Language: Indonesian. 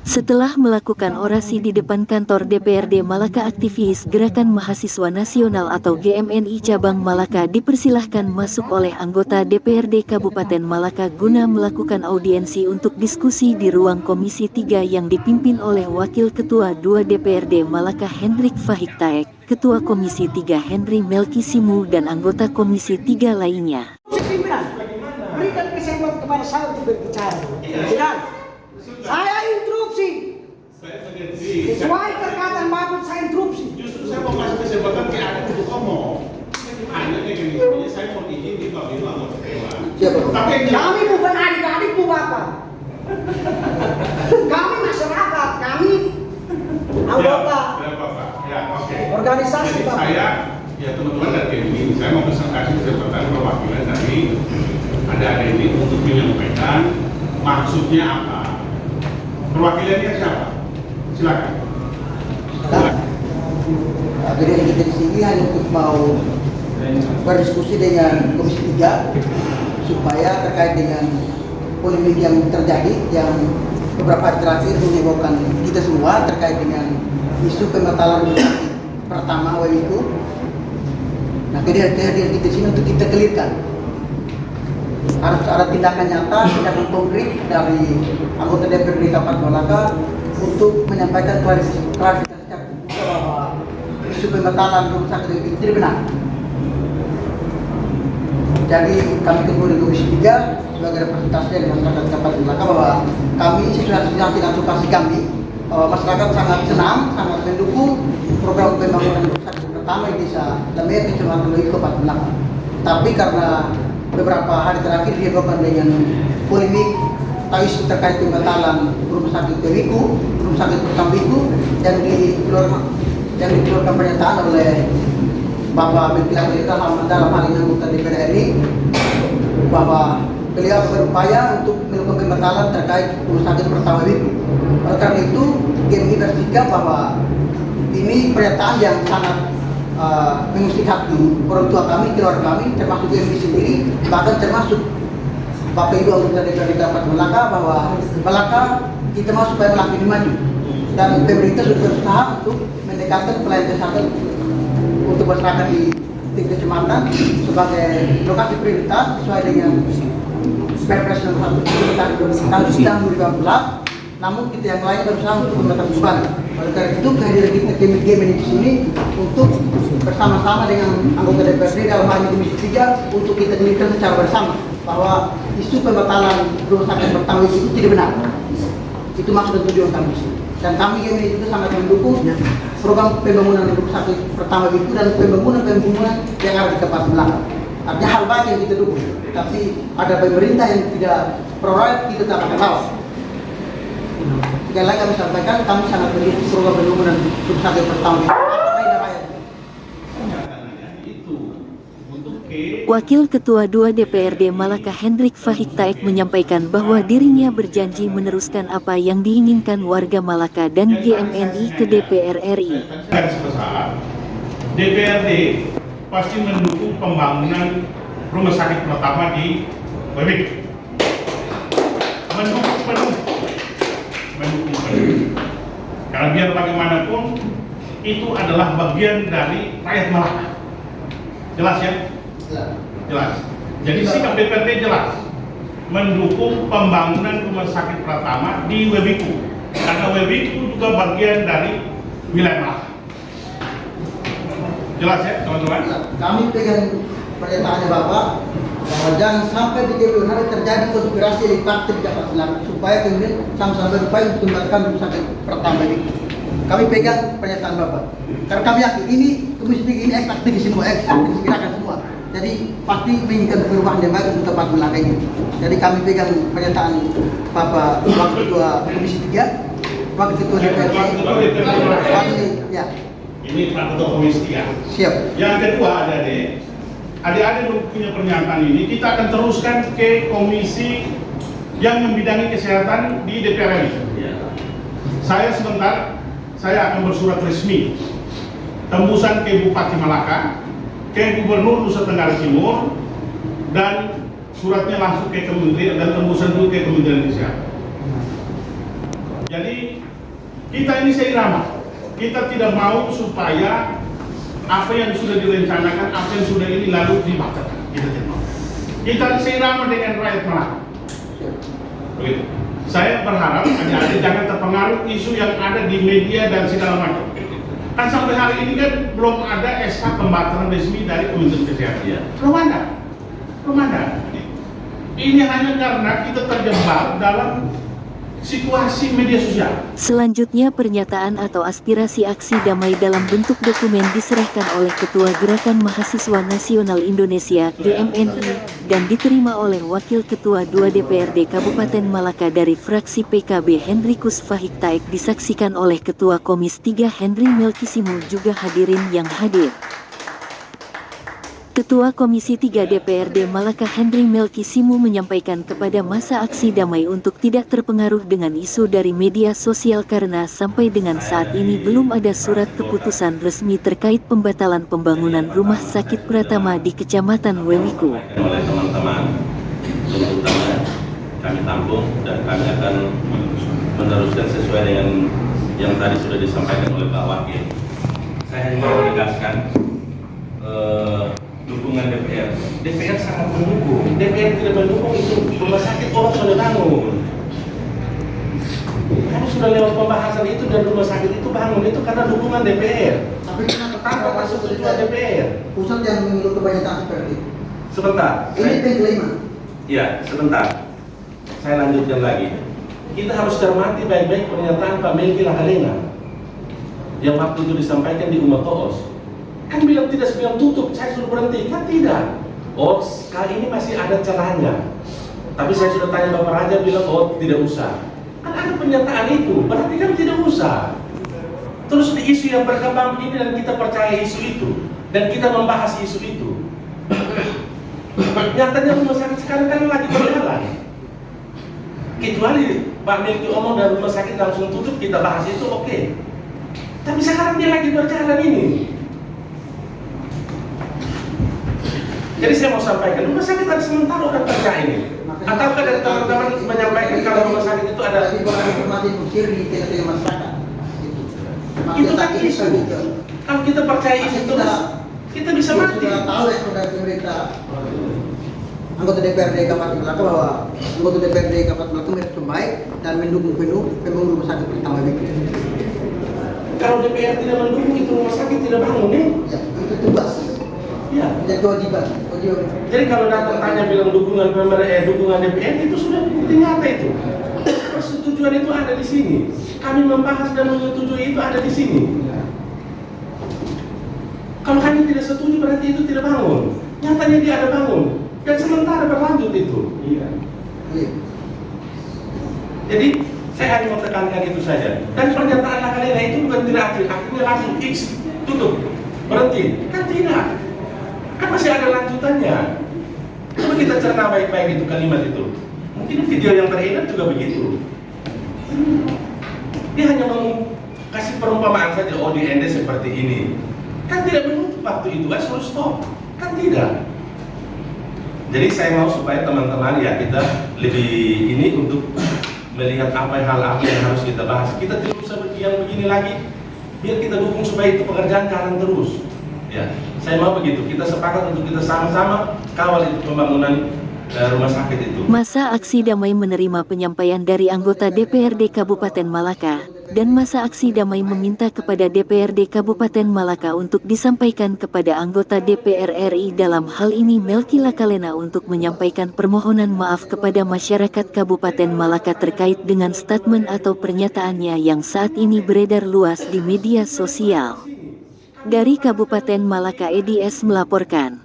Setelah melakukan orasi di depan kantor DPRD Malaka, aktivis Gerakan Mahasiswa Nasional atau GMNI Cabang Malaka dipersilahkan masuk oleh anggota DPRD Kabupaten Malaka guna melakukan audiensi untuk diskusi di ruang Komisi 3 yang dipimpin oleh Wakil Ketua 2 DPRD Malaka Hendrik Fahik Taek, Ketua Komisi 3 Henry Melki Simu dan anggota Komisi 3 lainnya. Berikan kesempatan kepada saya untuk berbicara. Saya interupsi. Sesuai perkataan Bapak, saya interupsi. Justru saya mau kasih kesempatan ke Anda untuk ngomong. Hanya mekanismenya saya mau izin di bawah itu anggota dewan. Tapi Kami bukan adik-adik Bu Bapak. Kami masyarakat, kami anggota ya, oke. organisasi Jadi Bapak. saya, ya teman-teman dari ini, saya mau kasih kesempatan perwakilan dari ada ini untuk menyampaikan maksudnya apa. Perwakilannya siapa? Silakan. Akhirnya kita di sini hanya untuk mau berdiskusi dengan Komisi 3 supaya terkait dengan polemik yang terjadi yang beberapa hari terakhir menyebabkan kita semua terkait dengan isu pembatalan pertama WIKU. Nah, kehadiran kita di sini untuk kita clearkan. Harus ada tindakan nyata, tindakan konkret dari anggota DPRD Kabupaten Malaka untuk menyampaikan klarifikasi bahwa isu pembatalan rumah sakit itu tidak benar. Jadi kami ketemu di Komisi 3 sebagai representasi dari masyarakat Kabupaten Malaka bahwa kami sesuai dengan advokasi kami bahwa masyarakat sangat senang, sangat mendukung program pembangunan rumah sakit pertama di Desa Lemeh, Kecamatan Loi, Kabupaten Malaka. Tapi karena beberapa hari terakhir dihebohkan dengan polemik isu terkait pembatalan rumah sakit WIKU, rumah sakit pertama WIKU yang dikeluarkan pernyataan oleh Bapak Menteri Agama dalam hal ini anggota DPR RI bahwa beliau berupaya untuk melakukan pembatalan terkait rumah sakit pertama WIKU. Oleh karena itu, GMI bersikap bahwa ini pernyataan yang sangat mengusik hati orang tua kami, keluarga kami, termasuk GMI sendiri, bahkan termasuk Bapak Ibu anggota DPRD Kabupaten Malaka bahwa Malaka kita mau supaya Malaka ini maju dan pemerintah sudah berusaha untuk mendekatkan pelayanan kesehatan untuk masyarakat di tiga kecamatan sebagai lokasi prioritas sesuai dengan Perpres nomor 1 tahun 2018. Namun kita yang lain berusaha untuk membatasi beban. Oleh karena itu kehadiran kita GMI di sini untuk bersama-sama dengan anggota DPRD dalam hal ini Komisi 3 untuk kita dengarkan secara bersama bahwa isu pembatalan rumah sakit pertama itu tidak benar. Itu maksud dan tujuan kami. Dan kami GMI juga sangat mendukung program pembangunan rumah sakit pertama itu dan pembangunan yang ada di Kabupaten Malaka. Artinya hal baik yang kita dukung. Tapi ada pemerintah yang tidak pro-rakyat, kita tak akan lawan. Sekali lagi kami sampaikan, kami sangat mendukung program pembangunan rumah sakit pertama itu. Wakil Ketua 2 DPRD Malaka Hendrik Fahik Taek menyampaikan bahwa dirinya berjanji meneruskan apa yang diinginkan warga Malaka dan GMNI ke DPR RI. Dan sebesar DPRD pasti mendukung pembangunan rumah sakit pertama di WIKU. Mendukung penuh. Karena biar bagaimanapun itu adalah bagian dari rakyat Malaka. Jelas ya? Jelas. Jadi sikap DPRD jelas mendukung pembangunan rumah sakit pertama di WIKU karena WIKU juga bagian dari wilayah Malaka. Jelas ya teman-teman? Kami pegang pernyataannya Bapak bahwa jangan sampai di kemudian hari terjadi konspirasi di praktik dapat Selatan supaya kemudian sama-sama berupaya untuk kembalikan rumah sakit pertama ini. Kami pegang pernyataan Bapak karena kami yakin ini Komisi 3 ini aktivis semua, aktivis gerakan semua. Jadi pasti menginginkan perubahan yang baik untuk tempat Malaka ini. Jadi kami pegang pernyataan Bapak Wakil Ketua Komisi 3, Wakil Ketua DPRD. Ya. Ini Pak Ketua Komisi 3. Siap. Yang kedua adik-adik punya pernyataan ini kita akan teruskan ke komisi yang membidangi kesehatan di DPR RI. Saya akan bersurat resmi tembusan ke Bupati Malaka, ke Gubernur Nusa Tenggara Timur, dan suratnya langsung ke Kementerian dan tembusan dulu ke Kementerian Kesehatan. Jadi kita ini seirama. Kita tidak mau supaya apa yang sudah direncanakan, apa yang sudah ini lalu dibacakan. Kita tidak mau. Kita seirama dengan rakyat Malaka. Begitu. Saya berharap adik-adik jangan terpengaruh isu yang ada di media dan segala macam. Kan sampai hari ini kan belum ada SK pembatalan resmi dari Kementerian Kesehatan. Iya. Belum ada. Ini hanya karena kita terjebak dalam situasi media sosial. Selanjutnya pernyataan atau aspirasi aksi damai dalam bentuk dokumen diserahkan oleh Ketua Gerakan Mahasiswa Nasional Indonesia (GMNI) dan diterima oleh Wakil Ketua 2 DPRD Kabupaten Malaka dari fraksi PKB Hendrikus Fahik Taek disaksikan oleh Ketua Komis 3 Henry Melkisimu juga hadirin yang hadir. Ketua Komisi 3 DPRD Malaka Henry Melkisimu menyampaikan kepada masa aksi damai untuk tidak terpengaruh dengan isu dari media sosial karena sampai dengan saat ini belum ada surat keputusan resmi terkait pembatalan pembangunan rumah sakit Pratama di Kecamatan Wewiku. Oleh teman-teman, tuntutannya kami tampung dan kami akan meneruskan sesuai dengan yang tadi sudah disampaikan oleh Pak Wakil. Saya hanya mau menegaskan dukungan DPR sangat mendukung. DPR tidak mendukung itu rumah sakit orang sudah bangun. Kami sudah lewat pembahasan itu dan rumah sakit itu bangun itu karena dukungan DPR. Tapi kenapa Tanpa persetujuan DPR. pusat yang mengilu kebanyakan seperti itu? Sebentar. Ini pengklaim. Ya, sebentar. Saya lanjutkan lagi. Kita harus cermati baik-baik pernyataan Pak Melki Lakalena yang waktu itu disampaikan di Umat Toos. Kan bilang tidak sebelum tutup, saya suruh berhenti. Kan tidak. Oh, kali ini masih ada celahnya. Tapi saya sudah tanya Bapak Raja bilang, oh tidak usah. Kan ada pernyataan itu, berarti kan tidak usah. Terus di isu yang berkembang ini dan kita percaya isu itu. Dan kita membahas isu itu. Nyatanya rumah sakit sekarang kan lagi berjalan. Kecuali Pak Melki omong dan rumah sakit langsung tutup, kita bahas itu oke. Tapi sekarang dia lagi berjalan ini. Jadi saya mau sampaikan, rumah sakit ada sementara orang kerja ini. Ataukah dari teman-teman menyampaikan kalau rumah sakit itu ada informasi musir di tengah-tengah masyarakat. itu kan isu. Kalau kita percaya isu terus, kita bisa mati. Sudah tahu ya saudara pemerintah anggota DPRD Kabupaten Malaka bahwa anggota DPRD Kabupaten Malaka merespon baik dan mendukung penuh pembangunan rumah sakit pertama ini. Kalau DPR tidak mendukung itu rumah sakit tidak bangun nih. Ya, itu tugas. Ya. Jadi kewajiban. Jadi kalau datang tanya bilang dukungan pemerintah, dukungan DPR itu sudah bukti nyata itu. Persetujuan itu ada di sini. Kami membahas dan menyetujui itu ada di sini. Kalau kami tidak setuju berarti itu tidak bangun. Nyatanya dia ada bangun dan sementara berlanjut itu. Iya. Jadi saya hanya mau tekankan itu saja. Dan pernyataan Lakalena itu bukan tidak adil. Akhirnya langsung X tutup berhenti. Kan tidak. Kan masih ada lanjutannya. Coba kita cerna baik-baik itu kalimat itu. Mungkin video yang beredar juga begitu. Dia hanya mau kasih perumpamaan saja. Oh di Ende seperti ini. Kan tidak menutup waktu itu. Kan suruh stop. Kan tidak. Jadi saya mau supaya teman-teman ya kita lebih ini untuk melihat hal apa yang harus kita bahas. Kita tidak usah yang begini lagi. Biar kita dukung supaya itu pekerjaan jalan terus. Ya, saya mau begitu. Kita sepakat untuk kita sama-sama kawal itu pembangunan rumah sakit itu. Masa aksi damai menerima penyampaian dari anggota DPRD Kabupaten Malaka, dan masa aksi damai meminta kepada DPRD Kabupaten Malaka untuk disampaikan kepada anggota DPR RI dalam hal ini Melki Lakalena untuk menyampaikan permohonan maaf kepada masyarakat Kabupaten Malaka terkait dengan statement atau pernyataannya yang saat ini beredar luas di media sosial. Dari Kabupaten Malaka, EDS melaporkan.